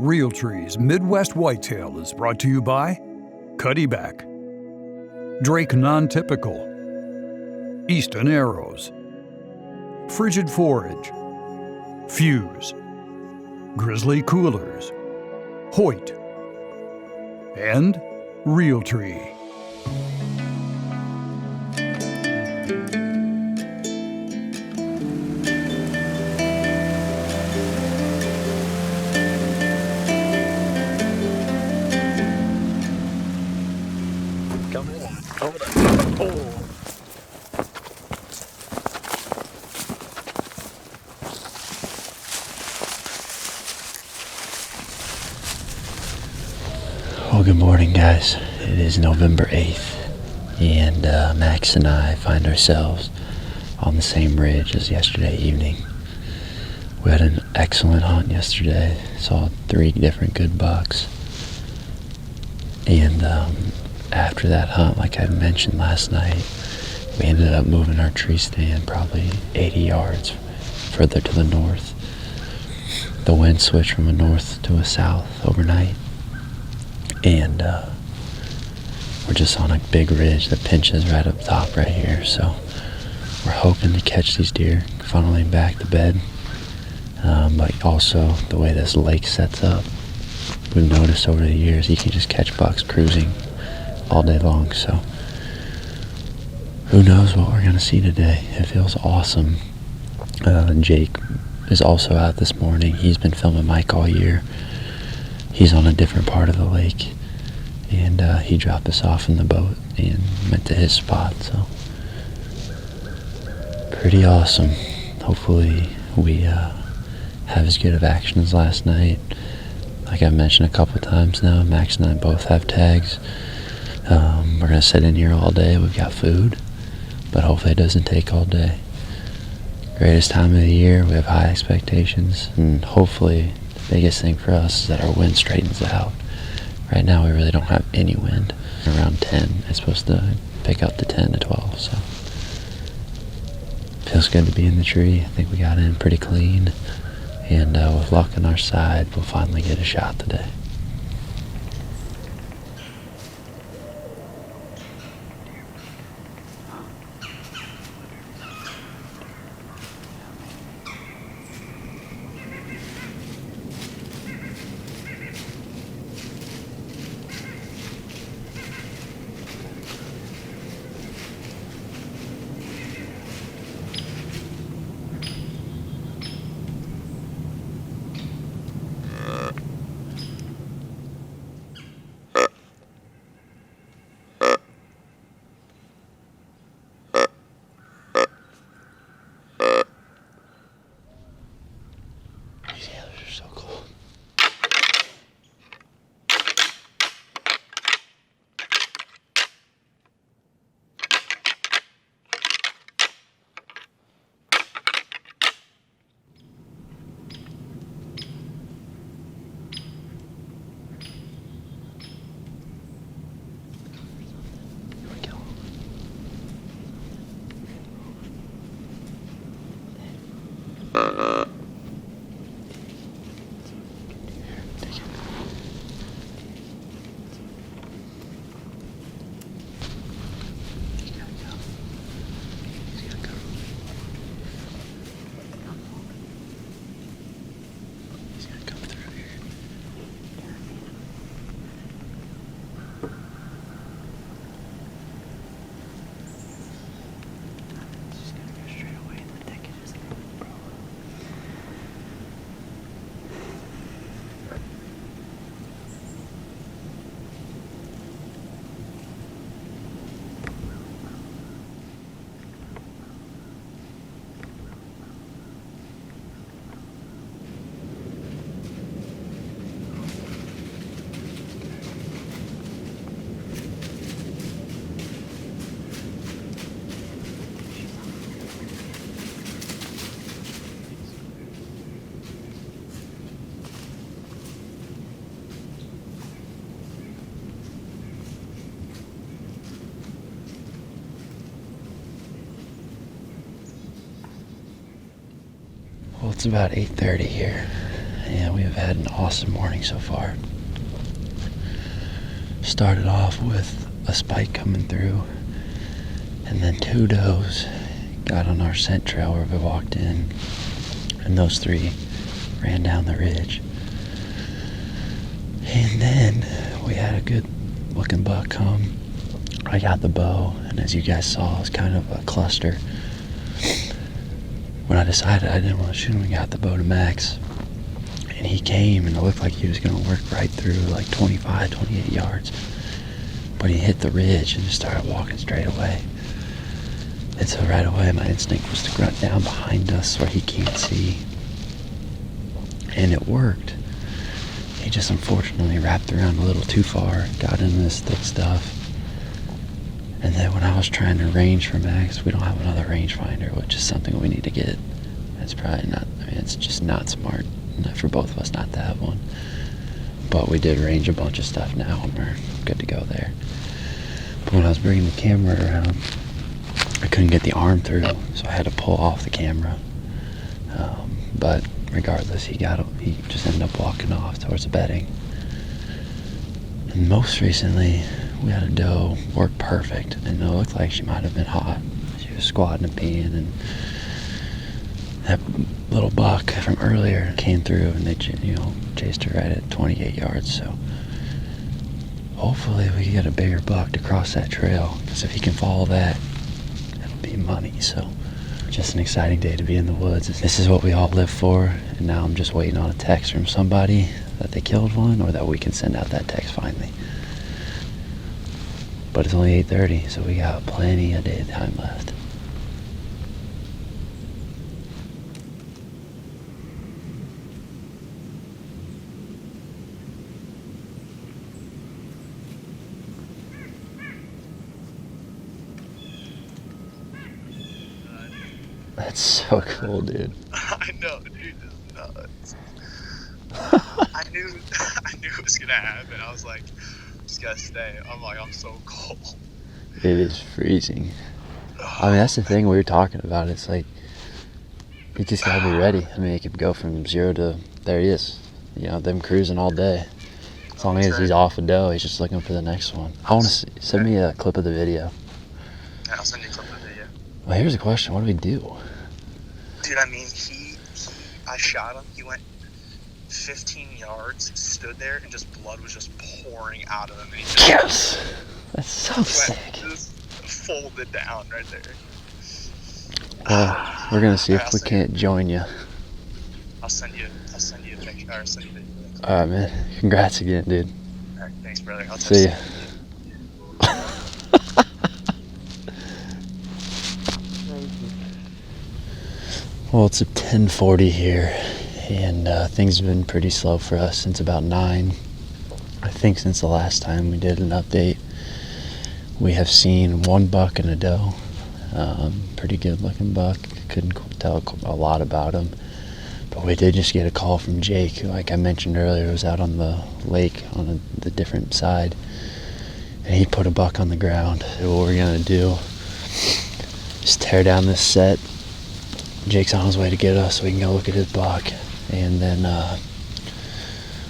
Realtree's Midwest Whitetail is brought to you by Cuddyback, Drake Non-Typical, Easton Arrows, Frigid Forage, Fuse, Grizzly Coolers, Hoyt, and Realtree. Well, good morning, guys. It is November 8th, and Max and I find ourselves on the same ridge as yesterday evening. We had an excellent hunt yesterday, saw 3 different good bucks, and after that hunt, like I mentioned last night, we ended up moving our tree stand probably 80 yards further to the north. The wind switched from a north to a south overnight, and we're just on a big ridge that pinches right up top right here, so we're hoping to catch these deer funneling back to bed, but also the way this lake sets up, we've noticed over the years you can just catch bucks cruising all day long, so who knows what we're going to see today. It feels awesome. Jake is also out this morning. He's been filming Mike all year. He's on a different part of the lake, and he dropped us off in the boat and went to his spot, so pretty awesome. Hopefully we have as good of action as last night. Like I've mentioned a couple times now, Max and I both have tags. We're going to sit in here all day. We've got food, but hopefully it doesn't take all day. Greatest time of the year. We have high expectations, and hopefully the biggest thing for us is that our wind straightens out. Right now we really don't have any wind. Around 10, it's supposed to pick up to 10 to 12, so feels good to be in the tree. I think we got in pretty clean, and with luck on our side, we'll finally get a shot today. Well, it's about 8:30 here, and we have had an awesome morning so far. Started off with a spike coming through, and then 2 does got on our scent trail where we walked in, and those 3 ran down the ridge. And then we had a good looking buck come. I got the bow, and as you guys saw, it was kind of a cluster. When I decided I didn't want to shoot him, we got the bow to max, and he came, and it looked like he was going to work right through like 25, 28 yards. But he hit the ridge and just started walking straight away. And so right away, my instinct was to grunt down behind us where he can't see. And it worked. He just unfortunately wrapped around a little too far, got into this thick stuff. And then when I was trying to range for max, we don't have another rangefinder, which is something we need to get. It's probably not, it's just not smart for both of us not to have one. But we did range a bunch of stuff now, and we're good to go there. But when I was bringing the camera around, I couldn't get the arm through, so I had to pull off the camera. But regardless, he just ended up walking off towards the bedding. And most recently, we had a doe work perfect, and it looked like she might have been hot. She was squatting and peeing, and that little buck from earlier came through, and they chased her right at 28 yards. So hopefully we can get a bigger buck to cross that trail, because if he can follow that, it'll be money. So just an exciting day to be in the woods. This is what we all live for, and now I'm just waiting on a text from somebody that they killed one, or that we can send out that text finally. But it's only 8:30, so we got plenty of daytime left. That's so cool, dude. I know, dude. It's nuts. I knew it was gonna happen. I was like, just gotta stay. I'm so cold. It is freezing. I mean, that's the thing we were talking about. It's like, you just gotta be ready. I mean, it could go from 0 to, there he is. Them cruising all day. As long as he's off a doe, he's just looking for the next one. I want to send me a clip of the video. Yeah, I'll send you a clip of the video. Well, here's a question. What do we do? Dude, I mean, I shot him. He went 15 yards, stood there, and just blood was just pouring out of him. And he just, Yes! That's so sick. Just folded down right there. Well, we're gonna see if we can't join you. I'll send you a picture, or send you a video. Alright, man. Congrats again, dude. Alright, thanks, brother. I'll See ya. Well, it's 10:40 here, and things have been pretty slow for us since about 9. I think since the last time we did an update, we have seen 1 buck and a doe. Pretty good looking buck. Couldn't tell a lot about him, but we did just get a call from Jake, who, like I mentioned earlier, was out on the lake on the different side, and he put a buck on the ground. So what we're gonna do is tear down this set. Jake's on his way to get us so we can go look at his buck, and then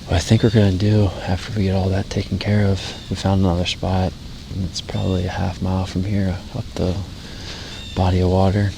what I think we're gonna do after we get all that taken care of, we found another spot, and it's probably a half mile from here up the body of water.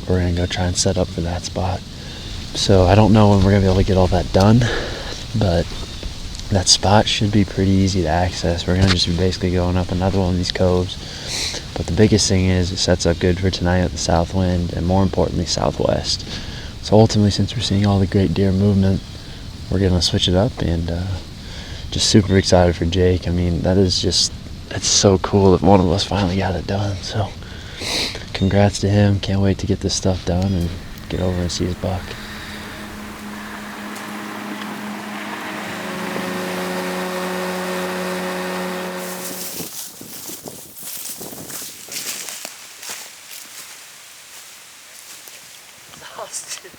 We're gonna go try and set up for that spot. So I don't know when we're gonna be able to get all that done, but that spot should be pretty easy to access. We're gonna just be basically going up another one of these coves. But the biggest thing is it sets up good for tonight with the south wind, and more importantly, southwest. So ultimately, since we're seeing all the great deer movement, we're gonna switch it up, and just super excited for Jake. I mean, it's so cool that one of us finally got it done. So congrats to him. Can't wait to get this stuff done and get over and see his buck. Austin.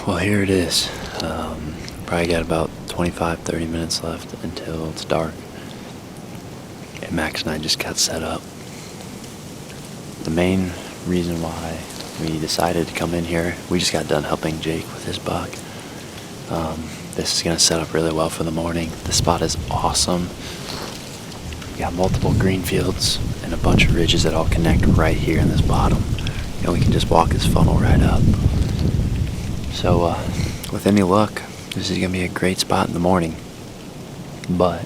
Well, here it is. Probably got about 25-30 minutes left until it's dark. And Max and I just got set up. The main reason why we decided to come in here, we just got done helping Jake with his buck. This is going to set up really well for the morning. The spot is awesome. We got multiple green fields and a bunch of ridges that all connect right here in this bottom. And we can just walk this funnel right up. So, with any luck, this is going to be a great spot in the morning. But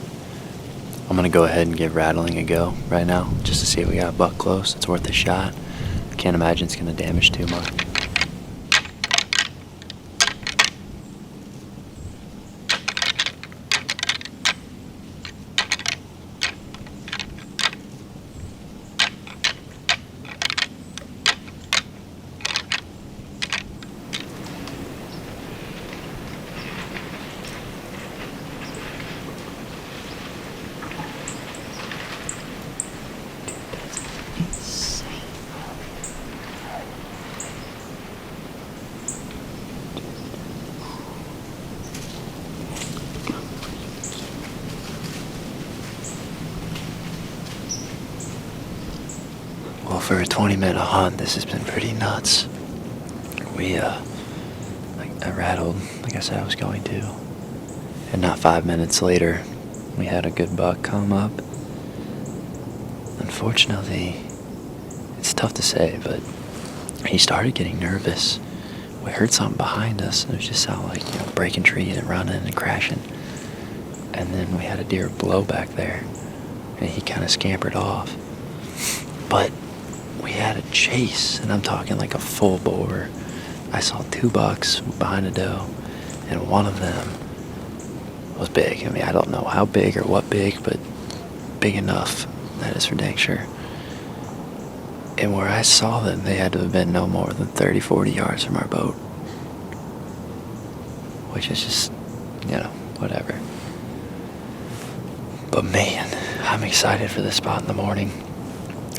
I'm going to go ahead and give rattling a go right now, just to see if we got a buck close. It's worth a shot. Can't imagine it's going to damage too much. Well, for a 20-minute hunt, this has been pretty nuts. I rattled, like I said I was going to. And not 5 minutes later, we had a good buck come up. Unfortunately, it's tough to say, but he started getting nervous. We heard something behind us, and it just sounded like, breaking trees and running and crashing. And then we had a deer blow back there, and he kind of scampered off. But we had a chase, and I'm talking like a full bore. I saw 2 bucks behind a doe, and one of them was big. I mean, I don't know how big or what big, but big enough, that is for dang sure. And where I saw them, they had to have been no more than 30-40 yards from our boat, which is just, whatever. But man, I'm excited for this spot in the morning.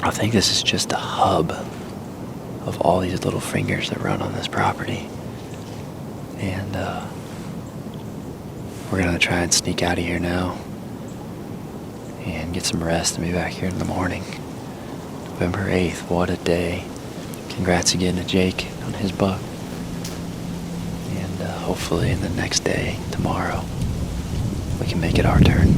I think this is just a hub of all these little fingers that run on this property. And we're going to try and sneak out of here now and get some rest and be back here in the morning. November 8th, what a day. Congrats again to Jake on his buck. And hopefully the next day, tomorrow, we can make it our turn.